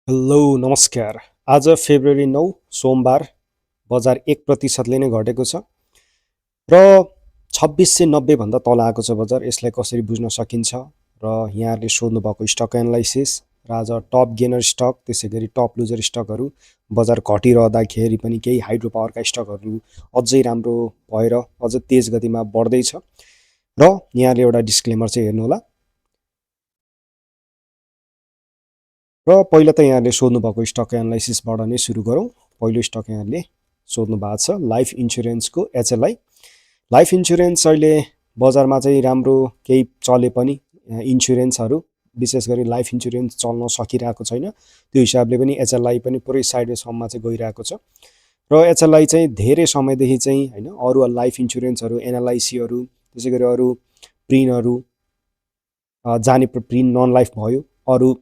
Hello नमस्कार। आज February 9 सोमबार बजार 1% नै घटेको छ र 2690 भन्दा तल आएको छ बजार। यसलाई कसरी बुझ्न सकिन्छ र यहाँहरूले सोध्नु भएको स्टक एनालाइसिस र आज टप गेनर स्टक त्यसै गरी टप लुजर स्टकहरू बजार घटिरहँदाखेरि पनि केही हाइड्रो पावरका स्टकहरू अझै राम्रो भएर अझ तेज गतिमा बढ्दैछ र यहाँले एउटा डिस्क्लेमर चाहिँ हेर्नु होला। र पहिला त यहाँले सोध्नु भएको स्टक एनालाइसिसबाट नै सुरु गरौँ। पहिलो स्टक यहाँले सोध्नु भएको छ लाइफ इन्सुरेन्सको एचएलआई। लाइफ इन्सुरेन्स अहिले बजारमा चाहिँ राम्रो केही चले पनि इन्सुरेन्सहरू विशेष गरी लाइफ इन्सुरेन्स चल्न सकिरहेको छैन। त्यो हिसाबले पनि एचएलआई पनि पुरै साइडवेजसम्म चाहिँ गइरहेको छ र एचएलआई चाहिँ धेरै समयदेखि चाहिँ होइन अरू लाइफ इन्सुरेन्सहरू एनएलआइसीहरू त्यसै गरी अरू प्रिनहरू जाने प्रिन नन लाइफ भयो अरू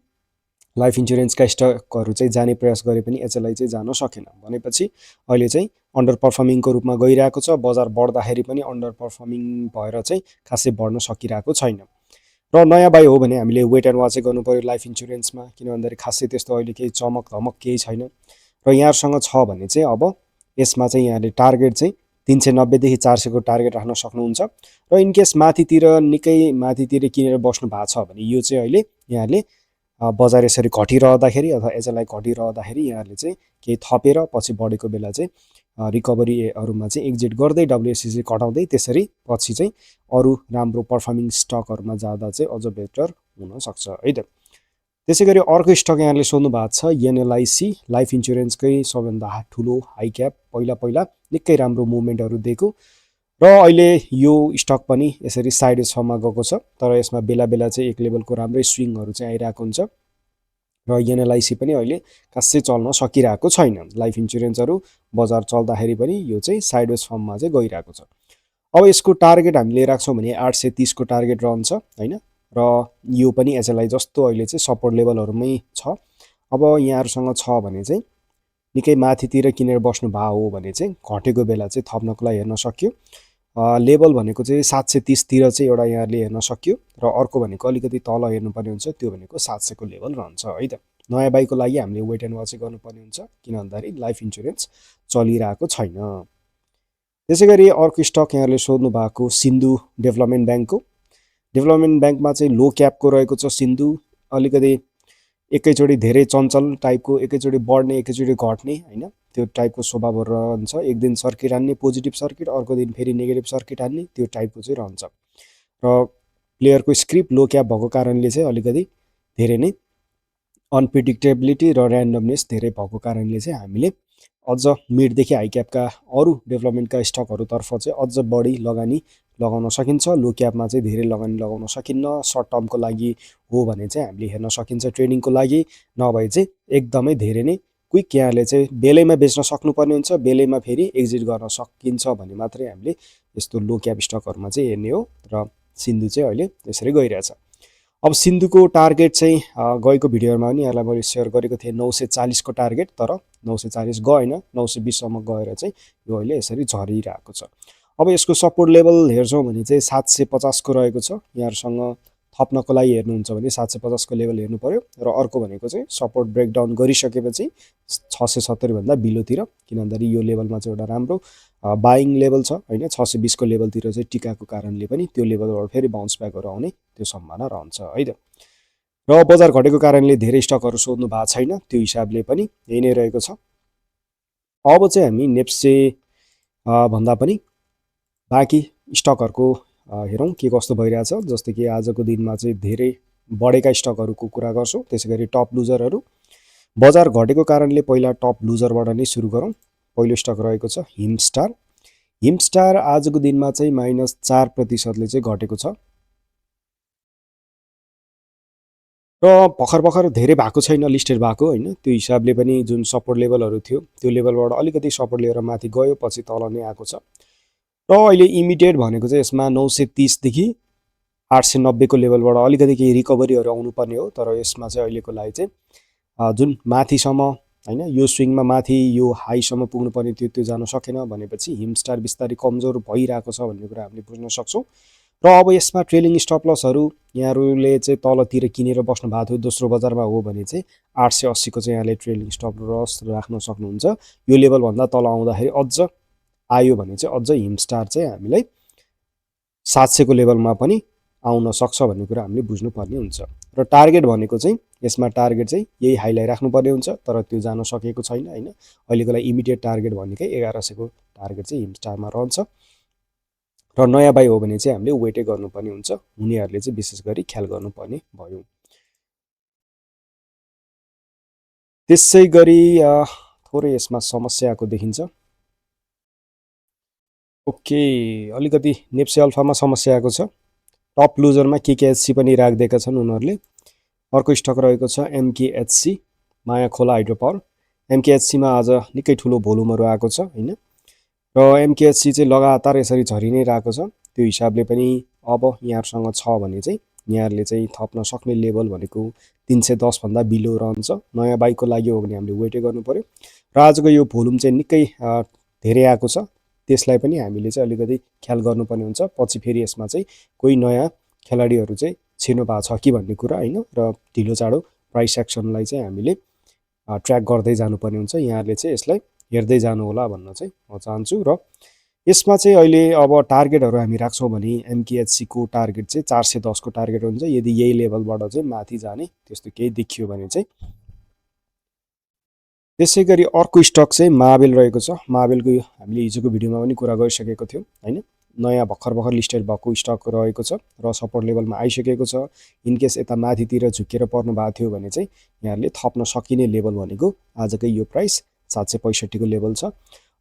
लाइफ इन्सुरेन्सका स्टकहरू चाहिँ जाने प्रयास गरे पनि एचएलआई चाहिँ जान सकेन भनेपछि अहिले चाहिँ अन्डर पर्फर्मिङको रूपमा गइरहेको छ। बजार बढ्दाखेरि पनि अन्डर पर्फर्मिङ भएर चाहिँ खासै बढ्न सकिरहेको छैन र नयाँ बाई हो भने हामीले वेट एन्ड वाचै गर्नु पऱ्यो लाइफ इन्सुरेन्समा। किन भन्दाखेरि खासै त्यस्तो अहिले केही चमक धमक केही छैन र यहाँहरूसँग छ भने चाहिँ अब यसमा चाहिँ यहाँले टार्गेट चाहिँ 390 देखि 400 को टार्गेट राख्न सक्नुहुन्छ र इनकेस माथितिर निकै माथितिर किनेर बस्नु भएको छ भने यो चाहिँ अहिले यहाँले बजार यसरी घटिरहँदाखेरि अथवा एचएलआई घटिरहँदाखेरि यहाँहरूले चाहिँ केही थपेर पछि बढेको बेला चाहिँ रिकभरीहरूमा चाहिँ एक्जिट गर्दै डब्लुएससी घटाउँदै त्यसरी पछि चाहिँ अरू राम्रो पर्फर्मिङ स्टकहरूमा जाँदा चाहिँ अझ बेटर हुनसक्छ है त। त्यसै गरी अर्को स्टक यहाँले सोध्नु भएको छ एनएलआइसी लाइफ इन्सुरेन्सकै सबैभन्दा ठुलो हाई क्याप पहिला निकै राम्रो मुभमेन्टहरू दिएको र अहिले यो स्टक पनि यसरी साइडवेजसम्म गएको छ तर यसमा बेला बेला चाहिँ एक लेभलको राम्रै स्विङहरू चाहिँ आइरहेको हुन्छ र एनएलआइसी पनि अहिले खासै चल्न सकिरहेको छैन। लाइफ इन्सुरेन्सहरू बजार चल्दाखेरि पनि यो चाहिँ साइडवेज फर्ममा चाहिँ गइरहेको छ। अब यसको टार्गेट हामीले राख्छौँ भने 830 को टार्गेट रहन्छ होइन र यो पनि एचएलआई जस्तो अहिले चाहिँ सपोर्ट लेभलहरूमै छ। अब यहाँहरूसँग छ भने चाहिँ निकै माथितिर किनेर बस्नु भएको हो भने चाहिँ घटेको बेला चाहिँ थप्नको लागि हेर्न सक्यो। लेभल भनेको चाहिँ 730 तिर चाहिँ एउटा यहाँले हेर्न सक्यो र अर्को भनेको अलिकति तल हेर्नुपर्ने हुन्छ त्यो भनेको 700 को लेभल रहन्छ है त। नयाँ बाईको लागि हामीले वेट एन्ड वाच गर्नुपर्ने हुन्छ किन भन्दाखेरि लाइफ इन्सुरेन्स चलिरहेको छैन। त्यसै गरी अर्को स्टक यहाँले सोध्नु भएको सिन्धु डेभलपमेन्ट ब्याङ्कको। डेभलपमेन्ट ब्याङ्कमा चाहिँ लो क्यापको रहेको छ सिन्धु। अलिकति एकैचोटि धेरै चञ्चल टाइपको एकैचोटि बढ्ने एकैचोटि घट्ने होइन त्यो टाइपको स्वभावहरू रहन्छ। एक दिन सर्किट हान्ने पोजिटिभ सर्किट अर्को दिन फेरि नेगेटिभ सर्किट हान्ने त्यो टाइपको चाहिँ रहन्छ र प्लेयरको स्क्रिप्ट लो क्याप भएको कारणले चाहिँ अलिकति धेरै नै अनप्रिडिक्टेबिलिटी र ऱ्यान्डमनेस धेरै भएको कारणले चाहिँ हामीले अझ मिडदेखि हाई क्यापका अरू डेभलपमेन्टका स्टकहरूतर्फ चाहिँ अझ बढी लगानी लगाउन सकिन्छ। लो क्यापमा चाहिँ धेरै लगानी लगाउन सकिन्न। सर्ट टर्मको लागि हो भने चाहिँ हामीले हेर्न सकिन्छ ट्रेडिङको लागि, नभए चाहिँ एकदमै धेरै नै क्विक यहाँले चाहिँ बेलैमा बेच्न सक्नुपर्ने हुन्छ। बेलैमा फेरि एक्जिट गर्न सकिन्छ भने मात्रै हामीले यस्तो लो क्याप स्टकहरूमा चाहिँ हेर्ने हो र सिन्धु चाहिँ अहिले यसरी गइरहेछ। अब सिन्धुको टार्गेट चाहिँ गएको भिडियोमा पनि यहाँलाई मैले सेयर गरेको थिएँ 940 को टार्गेट तर 940 गएन 920 सम्म गएर चाहिँ यो अहिले यसरी झरिरहेको छ। अब यसको सपोर्ट लेभल हेर्छौँ भने चाहिँ 750 को रहेको छ। यहाँहरूसँग थप्नको लागि हेर्नुहुन्छ भने 750 को लेभल हेर्नु पर्यो र अर्को भनेको चाहिँ सपोर्ट ब्रेकडाउन गरिसकेपछि 670 भन्दा बिलोतिर किन भन्दाखेरि यो लेभलमा चाहिँ एउटा राम्रो बाइङ लेभल छ होइन। 620 को लेभलतिर चाहिँ टिकाको कारणले पनि त्यो लेभलबाट फेरि बााउन्स ब्याकहरू आउने त्यो सम्भावना रहन्छ है त। र बजार घटेको कारणले धेरै स्टकहरू सोध्नु भएको छैन त्यो हिसाबले पनि यही नै रहेको छ। अब चाहिँ हामी नेप्से भन्दा पनि बाँकी स्टकहरूको हेरौँ के कस्तो भइरहेछ। जस्तै कि आजको दिनमा चाहिँ धेरै बढेका स्टकहरूको कुरा गर्छौँ। त्यसै गरी टप लुजरहरू बजार घटेको कारणले पहिला टप लुजरबाट नै सुरु गरौँ। पहिलो स्टक रहेको छ हिमस्टार। हिमस्टार आजको दिनमा चाहिँ -4% चाहिँ घटेको छ र भर्खर धेरै भएको छैन लिस्टेड भएको होइन। त्यो हिसाबले पनि जुन सपोर्ट लेभलहरू थियो त्यो लेभलबाट अलिकति सपोर्ट लिएर माथि गयो पछि तल नै आएको छ र अहिले इमिडिएट भनेको चाहिँ यसमा 930 देखि 890 को लेभलबाट अलिकति केही रिकभरीहरू आउनुपर्ने हो तर यसमा चाहिँ अहिलेको लागि चाहिँ जुन माथिसम्म होइन यो स्विङमा माथि यो हाईसम्म पुग्नुपर्ने त्यो जान सकेन भनेपछि हिमस्टार बिस्तारै कमजोर भइरहेको छ भन्ने कुरा हामीले बुझ्न सक्छौँ र अब यसमा ट्रेलिङ स्टप लसहरू यहाँहरूले चाहिँ तलतिर किनेर बस्नु भएको थियो दोस्रो बजारमा हो भने चाहिँ 880 को चाहिँ यहाँले ट्रेलिङ स्टप लस राख्न सक्नुहुन्छ। यो लेभलभन्दा तल आउँदाखेरि अझ आयो भने चाहिँ अझ हिमस्टार चाहिँ हामीलाई 700 को लेभलमा पनि आउन सक्छ भन्ने कुरा हामीले बुझ्नुपर्ने हुन्छ। र टार्गेट भनेको चाहिँ यसमा टार्गेट चाहिँ यही हाइलाई राख्नुपर्ने हुन्छ, तर त्यो जान सकेको छैन हैन। अहिलेको लागि इमिडिएट टार्गेट भनेकै 1100 को टार्गेट चाहिँ हिमस्टारमा रहन्छ। र नयाँ बाई हो भने चाहिँ हामीले वेटै गर्नुपर्ने हुन्छ, उनीहरूले चाहिँ विशेष गरी ख्याल गर्नुपर्ने भयो। त्यसै गरी थोरै यसमा समस्याको देखिन्छ। ओके, अलिकति नेप्से अल्फामा समस्या आएको छ। टप लुजरमा केकेएचसी पनि राखिदिएका छन् उनीहरूले। अर्को स्टक रहेको छ एमकेएचसी, माया खोला हाइड्रो पावर। एमकेएचसीमा आज निकै ठुलो भोल्युमहरू आएको छ हैन। र एमकेएचसी चाहिँ लगातार यसरी झरि नै रहेको छ। त्यो हिसाबले पनि अब यहाँहरुसँग छ भने चाहिँ यहाँहरुले चाहिँ थप्न सक्ने लेभल भनेको 310 भन्दा बिलो रहन्छ। नयाँ बाइकको लागि हो भने हामीले वेटै गर्नु पर्यो। र आजको यो भोल्युम चाहिँ निकै धेरै आएको छ, त्यसलाई पनि हामीले चाहिँ अलिकति ख्याल गर्नुपर्ने हुन्छ। पछि फेरि यसमा चाहिँ कोही नयाँ खेलाडीहरू चाहिँ छिर्नु भएको छ कि भन्ने कुरा हैन। र ढिलो चाँडो प्राइस एक्सनलाई चाहिँ हामीले ट्र्याक गर्दै जानुपर्ने हुन्छ। यहाँहरुले चाहिँ यसलाई हेर्दै जानु होला भन्न चाहिँ म चाहन्छु। र यसमा चाहिँ अहिले अब टार्गेटहरू हामी राख्छौँ भने एमकेएचसी को टार्गेट चाहिँ 410 को टार्गेट हुन्छ। यदि यही लेभलबाट चाहिँ माथि जाने त्यस्तो केही देखियो भने चाहिँ। त्यसै गरी अर्को स्टक चाहिँ मार्बल रहेको छ। मार्बलको हामीले हिजोको भिडियोमा पनि कुरा गरिसकेको थियौँ हैन। नयाँ भर्खर लिस्टेड भएको स्टक रहेको छ र सपोर्ट लेभलमा आइसकेको छ। इनकेस यता माथितिर झुकेर पर्नु भएको थियो भने चाहिँ यहाँहरूले थप्न सकिने लेभल भनेको आजकै यो प्राइस 765 को लेभल छ।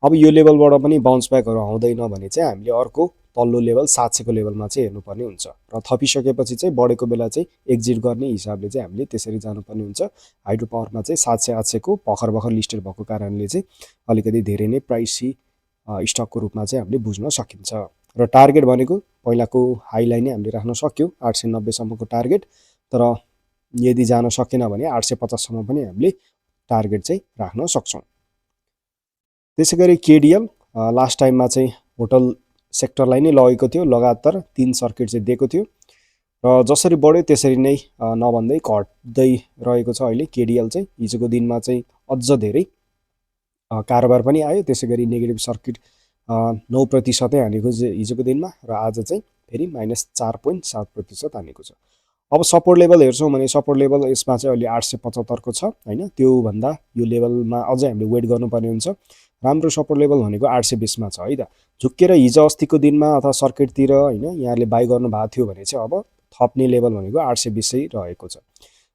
अब यो लेभलबाट पनि बाउन्स ब्याकहरू आउँदैन भने चाहिँ हामीले अर्को तल्लो लेभल 700 को लेभलमा चाहिँ हेर्नुपर्ने हुन्छ। र थपिसकेपछि चाहिँ बढेको बेला चाहिँ एक्जिट गर्ने हिसाबले चाहिँ हामीले त्यसरी जानुपर्ने हुन्छ। हाइड्रो पावरमा चाहिँ 700-800 को भर्खर लिस्टेड भएको कारणले चाहिँ अलिकति धेरै नै प्राइसी स्टकको रूपमा चाहिँ हामीले बुझ्न सकिन्छ। र टार्गेट भनेको पहिलाको हाइलाई नै हामीले राख्न सक्यौँ 890 सम्मको टार्गेट। तर यदि जान सकेन भने 850 सम्म पनि हामीले टार्गेट चाहिँ राख्न सक्छौँ। त्यसै गरी केडिएल लास्ट टाइममा चाहिँ होटल सेक्टरलाई नै लगेको थियो, लगातार 3 सर्किट चाहिँ दिएको थियो र जसरी बढ्यो त्यसरी नै नभन्दै घट्दै रहेको छ अहिले केडिएल चाहिँ। हिजोको दिनमा चाहिँ अझ धेरै कारोबार पनि आयो। त्यसै गरी नेगेटिभ सर्किट 9% हानेको हिजोको दिनमा र आज चाहिँ फेरि -4.7% हानेको छ। अब सपोर्ट लेभल हेर्छौँ भने सपोर्ट लेभल यसमा चाहिँ अहिले 875 को छ हैन। त्यो भन्दा यो लेभलमा अझै हामीले वेट गर्नुपर्ने हुन्छ। राम्रो सपोर्ट लेभल भनेको 820 मा छ है त। झुक्केर हिजो अस्तिको दिनमा अथवा सर्किटतिर हैन यहाँले बाइ गर्नु भएको थियो भने चाहिँ अब थप्ने लेभल भनेको 820 रहेको छ।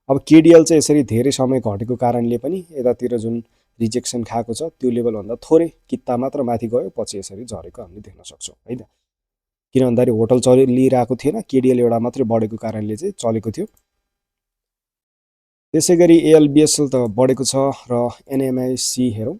अब केडिएल चाहिँ यसरी धेरै समय घटेको कारणले पनि यतातिर जुन रिजेक्सन खाएको छ त्यो लेभलभन्दा थोरै किता मात्र माथि गयो, पछि यसरी झरेको हामीले देख्न सक्छौँ है त। किन भन्दाखेरि होटल चलिरहेको थिएन, केडिएल एउटा मात्रै बढेको कारणले चाहिँ चलेको थियो। त्यसै गरी एएलबिएसएल त बढेको छ र एनएमआइसी हेरौँ।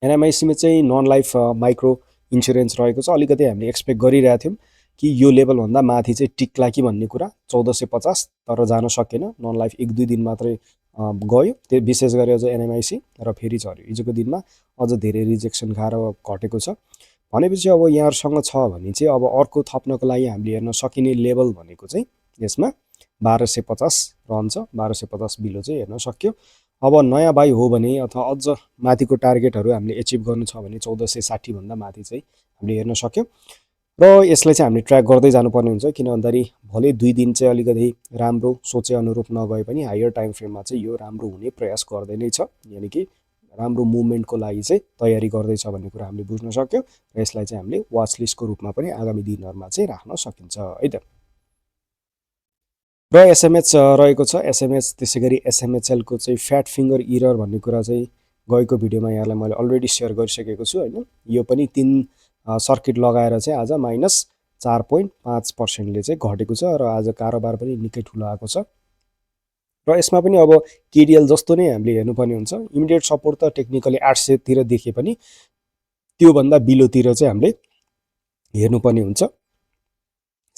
एनएमआइसीमा चाहिँ नन लाइफ माइक्रो इन्सुरेन्स रहेको छ। अलिकति हामीले एक्सपेक्ट गरिरहेको थियौँ कि यो लेभलभन्दा माथि चाहिँ टिक्ला कि भन्ने कुरा 1450, तर जान सकेन। नन लाइफ 1-2 दिन मात्रै गयो, त्यो विशेष गरी अझ एनएमआइसी र फेरि झऱ्यो। हिजोको दिनमा अझ धेरै रिजेक्सन खाएर घटेको छ भनेपछि अब यहाँहरुसँग छ भने चाहिँ अब अर्को थप्नको लागि हामीले हेर्न सकिने लेभल भनेको चाहिँ यसमा 1250 रहन्छ। 1250 बिलो चाहिँ हेर्न सक्यो। अब नयाँ बाई हो भने अथवा अझ माथिको टार्गेटहरू हामीले एचिभ गर्नु छ भने 1460 भन्दा माथि चाहिँ हामीले हेर्न सक्यौँ। र यसलाई चाहिँ हामीले ट्र्याक गर्दै जानुपर्ने हुन्छ। किन भन्दाखेरि भले 2 दिन चाहिँ अलिकति राम्रो सोचे अनुरूप नगए पनि हायर टाइम फ्रेममा चाहिँ यो राम्रो हुने प्रयास गर्दै नै छ। यानि कि राम्रो मुभमेन्टको लागि चाहिँ तयारी गर्दैछ भन्ने कुरा हामीले बुझ्न सक्यौँ। र यसलाई चाहिँ हामीले वाच लिस्टको रूपमा पनि आगामी दिनहरुमा चाहिँ राख्न सकिन्छ है त। र एसएमएच रहेको छ। एसएमएच त्यसै गरी एसएमएचएल को चाहिँ फ्याट फिंगर इरर भन्ने कुरा चाहिँ गएको भिडियोमा यहाँलाई मैले अलरेडी शेयर गरिसकेको छु हैन। यो पनि 3 सर्किट लगाएर चाहिँ आज -4.5% ले चाहिँ घटेको छ र आज कारोबार पनि निकै ठुलो आएको छ। र यसमा पनि अब केडिएल जस्तो नै हामीले हेर्नुपर्ने हुन्छ। इमिडिएट सपोर्ट त टेक्निकली 800 तिर देखे पनि त्यो भन्दा बिलोतिर चाहिँ हामीले हेर्नुपर्ने हुन्छ।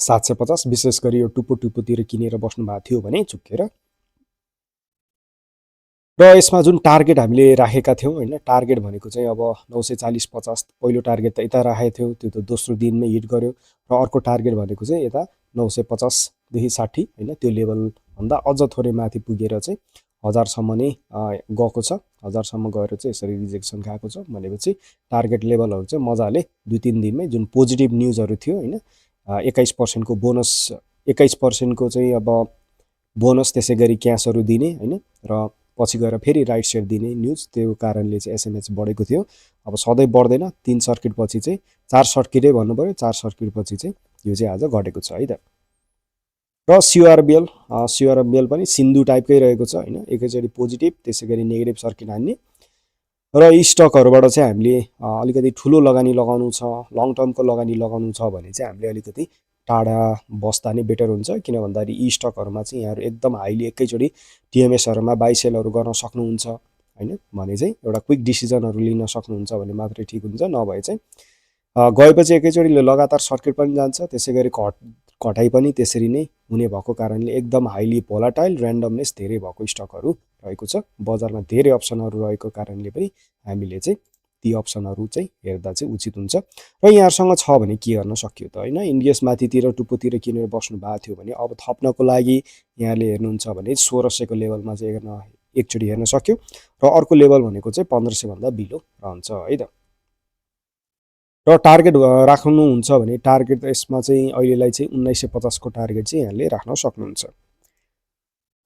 750 विशेष गरी यो टुप्पो तिर किनेर बस्नु भएको थियो भने झुक्केर र यसमा जुन टार्गेट हामीले राखेका थियौँ होइन, टार्गेट भनेको चाहिँ अब 940-50 पहिलो टार्गेट त यता राखेको थियो, त्यो त दोस्रो दिनमै हिट गर्यो। र अर्को टार्गेट भनेको चाहिँ यता 950देखि 60 होइन, त्यो लेभलभन्दा अझ थोरै माथि पुगेर चाहिँ 1000सम्म नै गएको छ। 1000सम्म गएर चाहिँ यसरी रिजेक्सन खाएको छ भनेपछि टार्गेट लेभलहरू चाहिँ मजाले 2-3 दिनमै जुन पोजिटिभ न्युजहरू थियो होइन, 21% बोनस, 21% चाहिँ अब बोनस, त्यसै गरी क्यासहरू दिने होइन, र पछि गएर फेरि राइट सेयर दिने न्युज, त्यो कारणले चाहिँ एसएमएच बढेको थियो। अब सधैँ बढ्दैन, 3 सर्किटपछि चाहिँ 4 सर्किटै भन्नु पऱ्यो, 4 सर्किटपछि चाहिँ यो चाहिँ आज घटेको छ है त। र सिआरबिएल पनि सिन्धु टाइपकै रहेको छ होइन, एकैचोटि पोजिटिभ त्यसै गरी नेगेटिभ सर्किट हान्ने। र यी स्टकहरूबाट चाहिँ हामीले अलिकति ठुलो लगानी लगाउनु छ, लङ टर्मको लगानी लगाउनु छ भने चाहिँ हामीले अलिकति टाढा बस्दा नै बेटर हुन्छ। किन भन्दाखेरि यी स्टकहरूमा चाहिँ यहाँहरू एकदम हाइली एकैचोटि टिएमएसहरूमा बाई सेलहरू गर्न सक्नुहुन्छ होइन, भने चाहिँ एउटा क्विक डिसिजनहरू लिन सक्नुहुन्छ भने मात्रै ठिक हुन्छ। नभए चाहिँ गएपछि एकैचोटि लगातार सर्किट पनि जान्छ, त्यसै गरी घटाइ पनि त्यसरी नै हुने भएको कारणले एकदम हाइली भोलाटाइल, ऱ्यान्डमनेस धेरै भएको स्टकहरू रहेको छ। बजारमा धेरै अप्सनहरू रहेको कारणले पनि हामीले चाहिँ ती अप्सनहरू चाहिँ हेर्दा चाहिँ उचित हुन्छ। र यहाँहरूसँग छ भने के गर्न सकियो त होइन, इन्डियस माथितिर टुप्पोतिर किनेर बस्नु भएको थियो भने अब थप्नको लागि यहाँले हेर्नुहुन्छ भने 1600को लेभलमा चाहिँ एकचोटि हेर्न सक्यो। र अर्को लेभल भनेको चाहिँ 1500भन्दा बिलो रहन्छ है त। र टार्गेट राख्नुहुन्छ भने टार्गेट यसमा चाहिँ अहिलेलाई चाहिँ 1950को टार्गेट चाहिँ यहाँले राख्न सक्नुहुन्छ।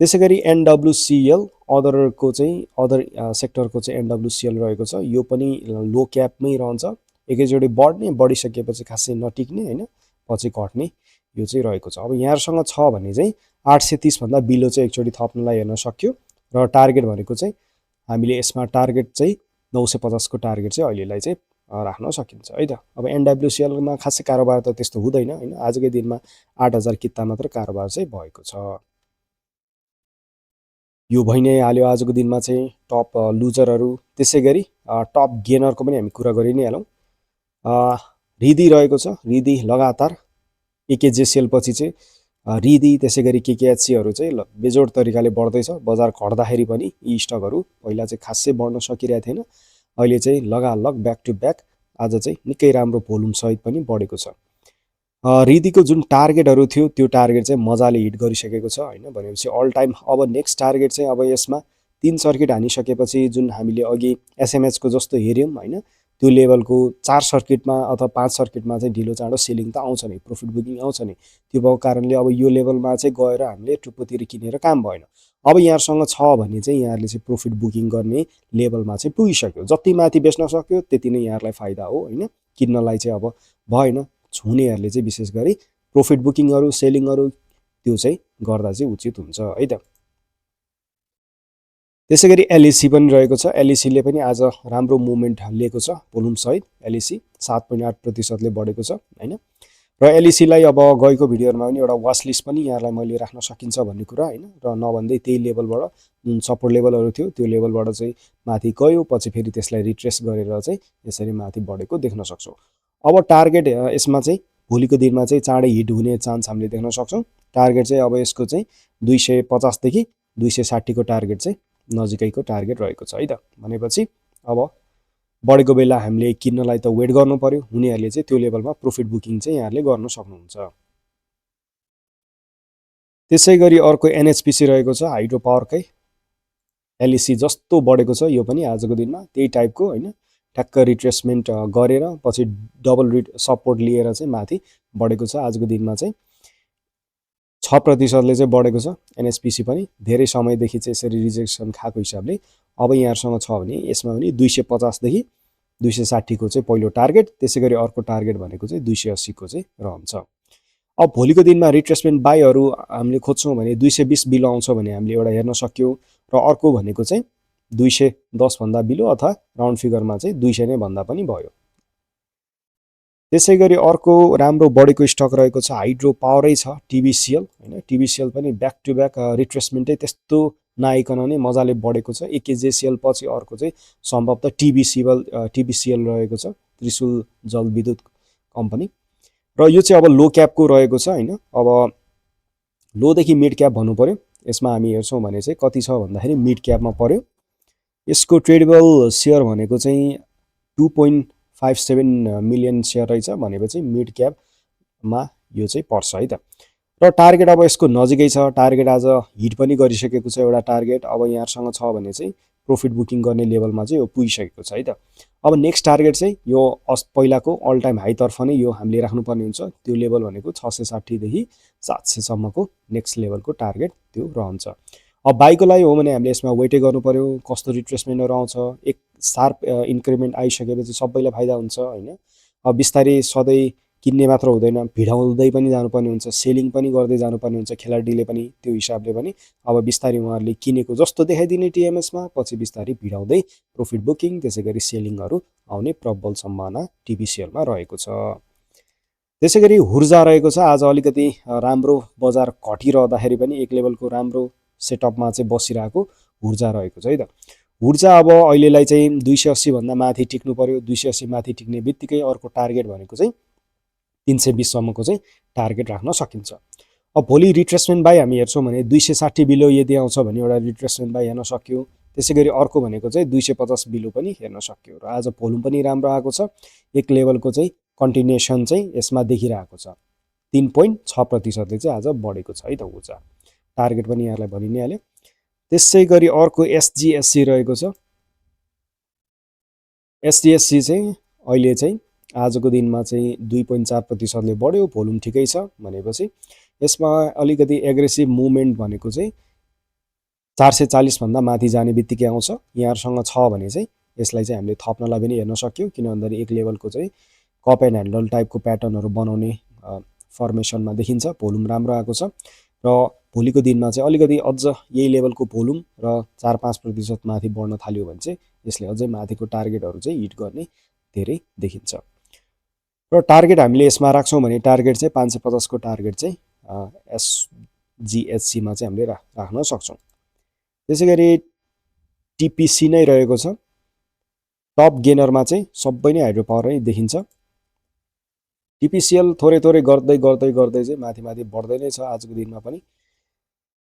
त्यसै गरी एनडब्लुसिएल अदरको चाहिँ अदर सेक्टरको चाहिँ एनडब्लुसिएल रहेको छ। यो पनि लो क्यापमै रहन्छ, एकैचोटि बढ्ने, बढिसकेपछि खासै नटिक्ने होइन, पछि घट्ने, यो चाहिँ रहेको छ। अब यहाँहरूसँग छ भने चाहिँ 830भन्दा बिलो चाहिँ एकचोटि थप्नलाई हेर्न सक्यो। र टार्गेट भनेको चाहिँ हामीले यसमा टार्गेट चाहिँ 950को टार्गेट चाहिँ अहिलेलाई चाहिँ राख्न सकिन्छ है त। अब एनडब्लुसिएलमा खासै कारोबार त त्यस्तो हुँदैन होइन, आजकै दिनमा 8000 किता मात्र कारोबार चाहिँ भएको छ। यो भइ नै हाल्यो आजको दिनमा चाहिँ टप लुजरहरू। त्यसै गरी टप गेनरको पनि हामी कुरा गरि नै हालौँ। रिदी रहेको छ, रिदी लगातार एकेजेसिएल पछि चाहिँ रिदी त्यसै गरी केकेएचसीहरू चाहिँ बेजोड तरिकाले बढ्दैछ। बजार घट्दाखेरि पनि यी स्टकहरू पहिला चाहिँ खासै बढ्न सकिरहेको थिएन, अहिले चाहिँ लगालग ब्याक टु ब्याक आज चाहिँ निकै राम्रो भोल्युम सहित पनि बढेको छ। रिदीको जुन टार्गेटहरू थियो त्यो टार्गेट चाहिँ मजाले हिट गरिसकेको छ होइन, भनेपछि अल टाइम अब नेक्स्ट टार्गेट चाहिँ अब यसमा 3 सर्किट हानिसकेपछि जुन हामीले अघि एसएमएचको जस्तो हेऱ्यौँ होइन, त्यो लेभलको 4 सर्किटमा अथवा 5 सर्किटमा चाहिँ ढिलो चाँडो सेलिङ त आउँछ नै, प्रफिट बुकिङ आउँछ नै। त्यो भएको कारणले अब यो लेभलमा चाहिँ गएर हामीले टुप्पोतिर किनेर काम भएन। अब यहाँहरूसँग छ भने चाहिँ यहाँहरूले चाहिँ प्रफिट बुकिङ गर्ने लेभलमा चाहिँ पुगिसक्यो, जति माथि बेच्न सक्यो त्यति नै यहाँहरूलाई फाइदा हो होइन। किन्नलाई चाहिँ अब भएन, हुनेहरूले चाहिँ विशेष गरी प्रफिट बुकिङहरू, सेलिङहरू त्यो चाहिँ गर्दा चाहिँ उचित हुन्छ है त। त्यसै गरी एलइसी पनि रहेको छ। एलइसीले पनि आज राम्रो मुभमेन्ट लिएको छ भोल्युम सहित। एलइसी 7.8%ले बढेको छ होइन। र एलइसीलाई अब गएको भिडियोहरूमा पनि एउटा वाच लिस्ट पनि यहाँलाई मैले राख्न सकिन्छ भन्ने कुरा होइन। र नभन्दै त्यही लेभलबाट जुन सपोर्ट लेभलहरू थियो त्यो लेभलबाट चाहिँ माथि गयो, पछि फेरि त्यसलाई रिट्रेस गरेर चाहिँ यसरी माथि बढेको देख्न सक्छौँ। अब टार्गेट यसमा चाहिँ भोलिको दिनमा चाहिँ चाँडै हिट हुने चान्स हामीले देख्न सक्छौँ। टार्गेट चाहिँ अब यसको चाहिँ 250देखि 260को टार्गेट चाहिँ नजिकैको टार्गेट रहेको छ है त। भनेपछि अब बढेको बेला हामीले किन्नलाई त वेट गर्नु पर्यो, हुनेहरूले चाहिँ त्यो लेभलमा प्रफिट बुकिङ चाहिँ यहाँहरूले गर्न सक्नुहुन्छ। त्यसै गरी अर्को एनएचपिसी रहेको छ, हाइड्रो पावरकै। एलइसी जस्तो बढेको छ यो पनि आजको दिनमा त्यही टाइपको होइन, ठ्याक्क रिट्रेसमेन्ट गरेर पछि डबल सपोर्ट लिएर चाहिँ माथि बढेको छ। आजको दिनमा चाहिँ 6%ले चाहिँ बढेको छ एनएचपिसी पनि, धेरै समयदेखि चाहिँ यसरी रिजेक्सन खाएको हिसाबले। अब यहाँहरूसँग छ भने यसमा पनि 250देखि 260को चाहिँ पहिलो टार्गेट, त्यसै गरी अर्को टार्गेट भनेको चाहिँ 280को चाहिँ रहन्छ। अब भोलिको दिनमा रिट्रेसमेन्ट बाईहरू हामीले खोज्छौँ भने 220 बिलो आउँछ भने हामीले एउटा हेर्न सक्यो। र अर्को भनेको चाहिँ 210भन्दा बिलो अथवा राउन्ड फिगरमा चाहिँ 200 नै भन्दा पनि भयो। त्यसै गरी अर्को राम्रो बढेको स्टक रहेको छ हाइड्रो पावरै छ, टिबिसिएल होइन। टिबिसिएल पनि ब्याक टु ब्याक रिट्रेसमेन्टै त्यस्तो नआइकन नै मजाले बढेको छ। एकेजेसिएल पछि अर्को चाहिँ सम्भवतः टिबिसिएल रहेको छ, त्रिशुल जलविद्युत कम्पनी। र यो चाहिँ अब लो क्यापको रहेको छ होइन। अब लोदेखि मिड क्याप भन्नु पर्यो, यसमा हामी हेर्छौँ भने चाहिँ कति छ भन्दाखेरि मिड क्यापमा पर्यो। यसको ट्रेडेबल सेयर भनेको चाहिँ 2.57 मिलियन सेयर रहेछ भनेपछि मिड क्यापमा यो चाहिँ पर्छ है त। र टार्गेट अब यसको नजिकै छ, टार्गेट आज हिट पनि गरिसकेको छ एउटा टार्गेट। अब यहाँसँग छ भने चाहिँ प्रॉफिट बुकिङ गर्ने लेभलमा चाहिँ यो पुगिसकेको छ है त। अब नेक्स्ट टार्गेट चाहिँ यो पहिलाको अल टाइम हाईतर्फ नै यो हामीले राख्नुपर्ने हुन्छ। त्यो लेभल भनेको 660 देखि 700 सम्मको नेक्स्ट लेभलको टार्गेट त्यो रहन्छ। अब बाईको लागि हो भने हामीले यसमा वेटै गर्नु पर्यो, कस्तो रिट्रेसमेन्टहरू आउँछ। एक सार्प इन्क्रिमेन्ट आइसकेपछि सबैलाई फाइदा हुन्छ हैन। अब बिस्तारै सधैँ किन्ने मात्र हुँदैन, भिडाउँदै पनि जानुपर्ने हुन्छ, सेलिङ पनि गर्दै जानुपर्ने हुन्छ खेलाडीले पनि। त्यो हिसाबले पनि अब बिस्तारै उहाँहरूले किनेको जस्तो देखाइदिने टिएमएसमा, पछि बिस्तारै भिडाउँदै प्रॉफिट बुकिङ त्यसै गरी सेलिङहरू आउने प्रबल सम्भावना टिपिसिएलमा रहेको छ। त्यसै गरी ऊर्जा रहेको छ। आज अलिकति राम्रो बजार घटिरहँदाखेरि पनि एक लेभलको राम्रो सेटअपमा चाहिँ बसिरहेको ऊर्जा रहेको छ है त। ऊर्जा अब अहिलेलाई चाहिँ 280 भन्दा माथि टिक्नु पर्यो। 280 माथि टिक्ने बित्तिकै अर्को टार्गेट भनेको चाहिँ 320 सम्मको चाहिँ टार्गेट राख्न सकिन्छ। अब भोलि रिट्रेसमेन्ट बाई हामी हेर्छौँ भने 260 बिलो यदि आउँछ भने एउटा रिट्रेसमेन्ट बाई हेर्न सक्यो। त्यसै गरी अर्को भनेको चाहिँ 250 बिलो पनि हेर्न सक्यो। र आज भोल्युम पनि राम्रो आएको छ। एक लेभलको चाहिँ कन्टिन्युएसन चाहिँ यसमा देखिरहेको छ। 3.6% चाहिँ आज बढेको छ है त ऊर्जा। टार्गेट पनि यहाँलाई भनि नै हाल्यो। त्यसै गरी अर्को एसजिएससी रहेको छ। एसजिएससी चाहिँ अहिले चाहिँ आजको दिनमा चाहिँ 2.4%ले बढ्यो, भोल्युम ठिकै छ भनेपछि यसमा अलिकति एग्रेसिभ मुभमेन्ट भनेको चाहिँ 440 भन्दा माथि जाने बित्तिकै आउँछ। यहाँसँग छ भने चाहिँ यसलाई चाहिँ हामीले थप्नलाई पनि हेर्न सक्यौँ, किन भन्दाखेरि एक लेभलको चाहिँ कप एन्ड ह्यान्डल टाइपको प्याटर्नहरू बनाउने फर्मेसनमा देखिन्छ। भोल्युम राम्रो आएको छ र भोलिको दिनमा चाहिँ अलिकति अझ यही लेभलको भोल्युम र 4-5% माथि बढ्न थाल्यो भने चाहिँ यसले अझै माथिको टार्गेटहरू चाहिँ हिट गर्ने धेरै देखिन्छ। र टार्गेट हामीले यसमा राख्छौँ भने टार्गेट चाहिँ 550 को टार्गेट चाहिँ एसजिएचसीमा चाहिँ हामीले राख्न सक्छौँ। त्यसै गरी टिपिसी नै रहेको छ। टप गेनरमा चाहिँ सबै नै हाइड्रो पावर नै देखिन्छ। टिपिसिएल थोरै थोरै गर्दै गर्दै गर्दै चाहिँ माथि माथि बढ्दै नै छ आजको दिनमा पनि।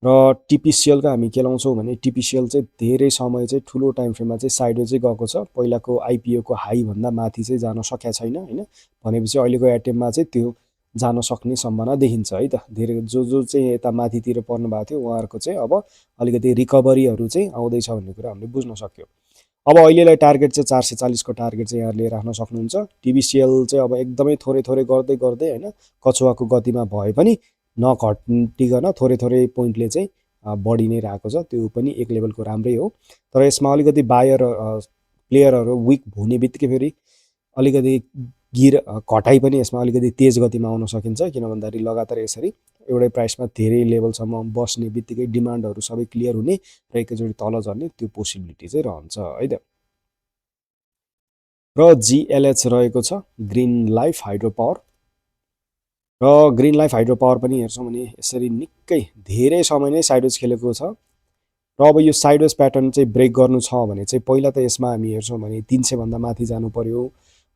र टिपिसिएलको हामी के लाउँछौँ भने टिपिसिएल चाहिँ धेरै समय चाहिँ ठुलो टाइम फ्रेममा चाहिँ साइडवे चाहिँ गएको छ। पहिलाको आइपिओको हाईभन्दा माथि चाहिँ जान सकेको छैन हैन। भनेपछि अहिलेको एटिएममा चाहिँ त्यो जान सक्ने सम्भावना देखिन्छ है त। धेरै जो चाहिँ यता माथितिर पर्नु भएको थियो उहाँहरूको चाहिँ अब अलिकति रिकभरीहरू चाहिँ आउँदैछ भन्ने कुरा हामीले बुझ्न सक्यो। अब अहिलेलाई टार्गेट चाहिँ 440 को टार्गेट चाहिँ यहाँले राख्न सक्नुहुन्छ। टिबिसिएल चाहिँ अब एकदमै थोरै थोरै गर्दै गर्दै हैन कछुवाको गतिमा भए पनि नघटिकन थोरै थोरै पोइन्टले चाहिँ बढी नै रहेको छ। त्यो पनि एक लेभलको राम्रै हो। तर यसमा अलिकति बायर प्लेयरहरू विक हुने बित्तिकै फेरि अलिकति घटाइ पनि यसमा अलिकति तेज गतिमा आउन सकिन्छ। किन भन्दाखेरि लगातार यसरी एउटै प्राइसमा धेरै लेभलसम्म बस्ने बित्तिकै डिमान्डहरू सबै क्लियर हुने र एकैचोटि तल झर्ने त्यो पोसिबिलिटी चाहिँ रहन्छ है त। र जिएलएच रहेको छ, ग्रिन लाइफ हाइड्रो पावर। र ग्रिन लाइफ हाइड्रो पावर पनि हेर्छौँ भने यसरी निकै धेरै समय नै साइडवेज खेलेको छ। र अब यो साइडवेज प्याटर्न चाहिँ ब्रेक गर्नु छ भने चाहिँ पहिला त यसमा हामी हेर्छौँ भने 300 भन्दा माथि जानु पर्यो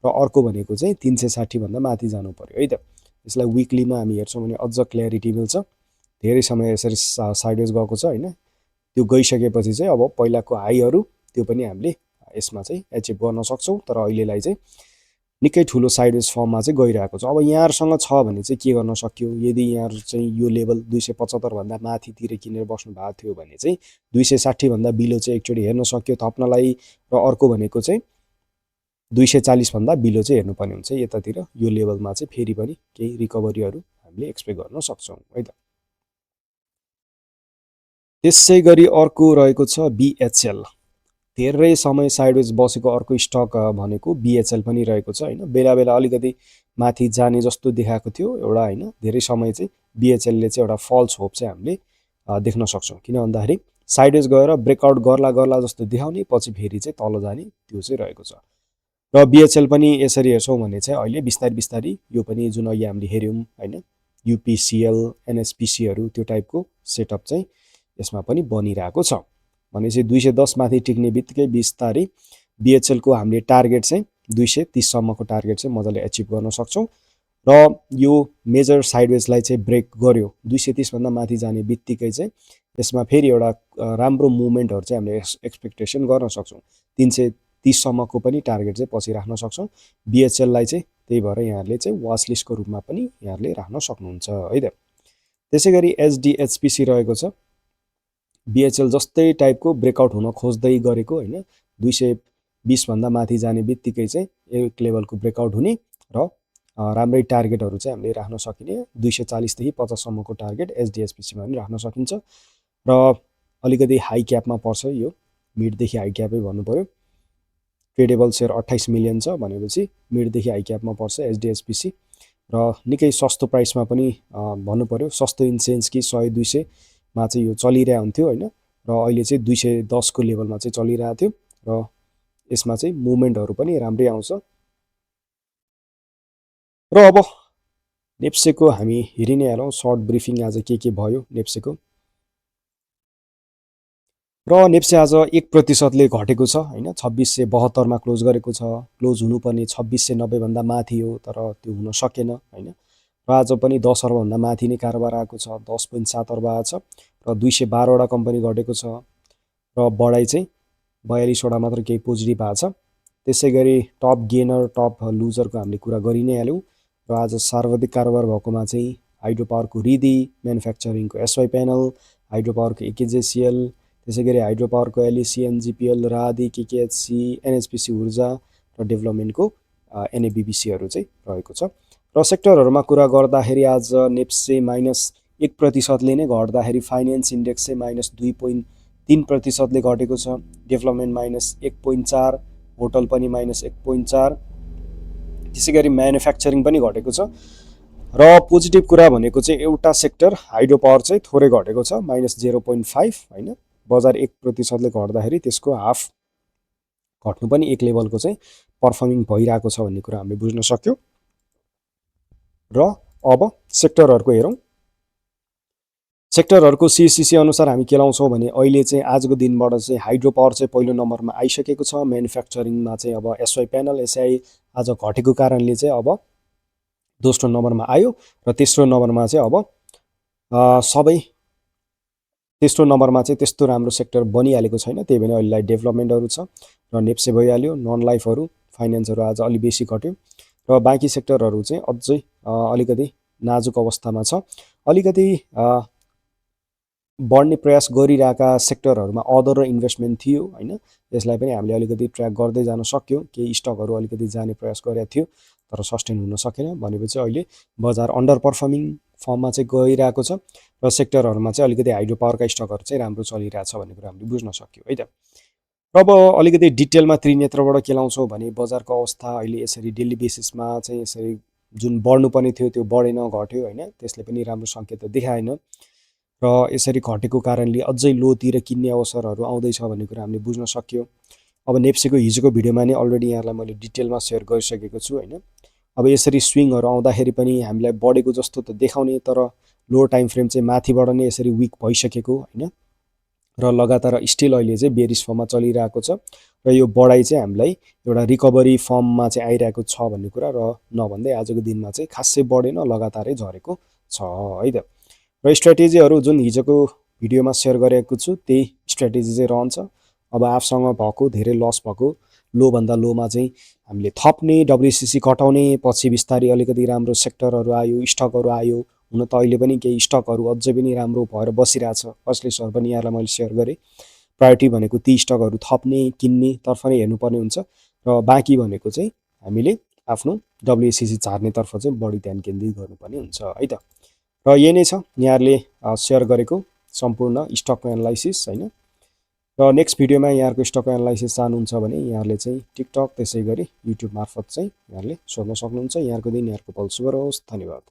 र अर्को भनेको चाहिँ 360 भन्दा माथि जानु पर्यो है त। यसलाई विकलीमा हामी हेर्छौँ भने अझ क्ल्यारिटी मिल्छ। धेरै समय यसरी साइडवेज गएको छ हैन। त्यो गइसकेपछि चाहिँ अब पहिलाको हाईहरू त्यो पनि हामीले यसमा चाहिँ एचिभ गर्न सक्छौँ। तर अहिलेलाई चाहिँ निकै ठुलो साइडवेज फर्ममा चाहिँ गइरहेको छ। अब यहाँहरूसँग छ भने चाहिँ के गर्न सक्यो, यदि यहाँहरू चाहिँ यो लेभल 275 भन्दा माथितिर किनेर बस्नु भएको थियो भने चाहिँ 260 भन्दा बिलो चाहिँ एकचोटि हेर्न सक्यो थप्नलाई। र अर्को भनेको चाहिँ 240 भन्दा बिलो चाहिँ हेर्नुपर्ने हुन्छ। यतातिर यो लेभलमा चाहिँ फेरि पनि केही रिकभरीहरू हामीले एक्सपेक्ट गर्न सक्छौँ है त। त्यसै गरी अर्को रहेको छ बिएचएल। धेरै समय साइडवेज बसेको अर्को स्टक भनेको बिएचएल पनि रहेको छ हैन। बेला बेला अलिकति माथि जाने जस्तो देखाएको थियो एउटा हैन। धेरै समय चाहिँ बिएचएलले चाहिँ एउटा फल्स होप चाहिँ हामीले देख्न सक्छौँ। किन भन्दाखेरि साइडवेज गएर ब्रेकआउट गर्ला गर्ला जस्तो देखाउने पछि फेरि चाहिँ तल जाने त्यो चाहिँ रहेको छ। र बिएचएल पनि यसरी हेर्छौँ भने चाहिँ अहिले बिस्तारै बिस्तारै यो पनि जुन अहिले हामीले हेऱ्यौँ हैन युपिसिएल एनएसपिसीहरू त्यो टाइपको सेटअप चाहिँ यसमा पनि बनिरहेको छ। भनेपछि 210 माथि टिक्ने बित्तिकै बिस्तारै बिएचएलको हामीले टार्गेट चाहिँ 230 सम्मको टार्गेट चाहिँ मजाले एचिभ गर्न सक्छौँ। र यो मेजर साइडवेजलाई चाहिँ ब्रेक गर्यो 230 भन्दा माथि जाने बित्तिकै चाहिँ यसमा फेरि एउटा राम्रो मुभमेन्टहरु चाहिँ हामीले एक्सपेक्टेसन गर्न सक्छौं 330 सम्मको पनि टार्गेट चाहिँ पछि राख्न सक्छौं बीएचएल लाई चाहिँ त्यही भएर यहाँहरुले चाहिँ वाच लिस्टको रूपमा पनि यहाँहरुले राख्न सक्नुहुन्छ है त त्यसैगरी एचडीएचपीसी रहेको छ बीएचएल जस्तै टाइपको ब्रेकआउट हुन खोज्दै गरेको हैन 220 भन्दा माथि जाने बित्तिकै चाहिँ एक लेभलको ब्रेकआउट हुने र राम्रै टार्गेटहरु चाहिँ हामीले राख्न सकिने 240 देखि 50 सम्मको टार्गेट एचडीएचपीसी मा पनि राख्न सकिन्छ र अलिकति हाई क्यापमा पर्छ यो मिड देखि हाई क्यापै भन्नु पर्यो ट्रेडेबल शेयर 28 मिलियन छ भनेपछि मिड देखि हाई क्यापमा पर्छ एचडीएचपीसी र निकै सस्तो प्राइसमा पनि भन्नु पर्यो सस्तो इन सेन्स कि 100 200 मा चाहिँ यो चलिरहेको हुन्थ्यो हैन र अहिले चाहिँ 210 को लेभलमा चाहिँ चलिरहेको थियो र यसमा चाहिँ मुभमेन्टहरु पनि राम्रै आउँछ र अब नेप्सेको हामी हेरि नै हालौं सर्ट ब्रिफिङ आज के भयो नेप्सेको र नेप्से आज 1% ले घटेको छ हैन 2672 मा क्लोज गरेको छ क्लोज हुनुपर्ने 2690 भन्दा माथि हो तर त्यो हुन सकेन हैन र आज पनि 10 अर्ब भन्दा माथि नै कारोबार आएको छ 10.7 अर्ब आएको छ र 212 वटा कम्पनी घटेको छ र बढाइ चाहिँ 42 वटा मात्र केही पोजिटिभ आएको छ त्यसैगरी टप गेनर टप लुजरको हामीले कुरा गरि नै हाल्यौं र आज सर्वाधिक कारोबार भएकोमा चाहिँ hydro पावरको Ridhi म्यानुफ्याक्चरिङको SY panel hydro पावरको एकेजेसीएल त्यसैगरी हाइड्रो पावरको एलईसी एनजीपीएल रादी केकेएचसी एनएचपीसी ऊर्जा र डेभलपमेन्टको एनएबीबीसी हरु चाहिँ रहेको छ र सेक्टरहरुमा कुरा गर्दाखेरि आज नेप्से -1% ले नै घट्दाखेरि फाइनान्स इन्डेक्स चाहिँ -2.3% ले घटेको छ डेभलपमेन्ट -1.4 होटल पनि -1.4 त्यसैगरी म्यानुफ्याक्चरिङ पनि घटेको छ र पोजिटिभ कुरा भनेको चाहिँ एउटा सेक्टर हाइड्रो पावर चाहिँ थोरै घटेको छ -0.5 हैन बजार 1% ले घट्दाखेरि त्यसको हाफ घट्नु पनि एक लेभलको चाहिँ परफर्मिङ भइराको छ भन्ने कुरा हामीले बुझ्न सक्यौ र अब सेक्टरहरुको हेरौं सेक्टरहरुको सीसीसी अनुसार हामी के लाउँछौं भने अहिले चाहिँ आजको दिनबाट चाहिँ हाइड्रो पावर चाहिँ पहिलो नम्बरमा आइसकेको छ म्यानुफ्याक्चरिङमा चाहिँ अब एसवाई प्यानल एसआई आज घटेको कारणले चाहिँ अब दोस्रो नम्बरमा आयो र तेस्रो नम्बरमा चाहिँ अब सबै तेस्रो नम्बरमा चाहिँ त्यस्तो राम्रो सेक्टर बनिहालेको छैन त्यही भएर अहिलेलाई डेभलपमेन्टहरु छ र नेप्से भइहाल्यो नन लाइफहरु फाइनान्सहरु आज अलि बेसी घट्यो र बाँकी सेक्टरहरु चाहिँ अझै अलिकति नाजुक अवस्थामा छ अलिकति बढ्ने प्रयास गरिरहेका सेक्टरहरुमा अदर र इन्भेस्टमेन्ट थियो हैन यसलाई पनि हामीले अलिकति ट्र्याक गर्दै जान सक्यौ केही स्टकहरु अलिकति जाने प्रयास गरेको थियो तर सस्टेन हुन सकेन भनेपछि अहिले बजार अन्डर परफर्मिङ फर्ममा चाहिँ गइरहेको छ र सेक्टरहरुमा चाहिँ अलिकति हाइड्रो पावरका स्टकहरु चाहिँ राम्रो चलिरहेछ भन्ने कुरा हामीले बुझ्न सक्यौ है त र अब अलिकति डिटेलमा त्रिनेत्रबाट के लाउँछौ भने बजारको अवस्था अहिले यसरी डेली बेसिसमा चाहिँ यसरी जुन बढ्नु पर्ने थियो त्यो बढेन घट्यो हैन त्यसले पनि राम्रो संकेत देखाएन र यसरी घटेको कारणले अझै लोतिर किन्ने अवसरहरु आउँदै छ भन्ने कुरा हामीले बुझ्न सक्यौ अब नेप्सेको हिजोको भिडियोमा नै अलरेडी यहाँलाई मैले डिटेलमा शेयर गरिसकेको छु हैन अब यसरी स्विङहरु आउँदाखेरि पनि हामीलाई बढेको जस्तो त देखाउने तर लो टाइम फ्रेम चाहिँ माथिबाट नै यसरी विक भइसकेको हैन र लगातार स्टिल अहिले चाहिँ बेरिश फर्ममा चलिरहेको छ र यो बढाइ चाहिँ हामीलाई एउटा रिकभरी फर्ममा चाहिँ आइरहेको छ भन्ने कुरा र नभन्दै आजको दिनमा चाहिँ खासै बढेन लगातारै झरेको छ है त र स्ट्र्याटेजीहरु जुन हिजोको भिडियोमा शेयर गरेको छु त्यही स्ट्र्याटेजी चाहिँ रहन्छ अब आफसँग भएको धेरै लस भएको लो भन्दा लोमा चाहिँ हामीले थप्ने डब्ल्युसीसी कटाउने पछि बिस्तारै अलिकति राम्रो सेक्टरहरु आयो स्टकहरु आयो हुन त अहिले पनि केही स्टकहरु अझै पनि राम्रो भएर बसिरहेछ असली सर पनि यहाँलाई मैले शेयर गरे प्रायोरिटी भनेको ती स्टकहरु थप्ने किन्ने तर्फ नै हेर्नुपर्ने हुन्छ र बाँकी भनेको चाहिँ हामीले आफ्नो डब्ल्युसीसी झार्ने तर्फ चाहिँ बढी ध्यान केन्द्रित गर्नुपर्ने हुन्छ है त र यही नै छ यहाँहरुले शेयर गरेको सम्पूर्ण स्टक एनालाइसिस हैन र नेक्स्ट भिडियोमा यहाँहरुको स्टक एनालाइसिस चाहनुहुन्छ भने यहाँहरुले चाहिँ टिकटक त्यसैगरी युट्युब मार्फत चाहिँ यहाँहरुले सोध्न सक्नुहुन्छ यहाँहरुको दिन यहाँहरुको पल शुभ रहोस् धन्यवाद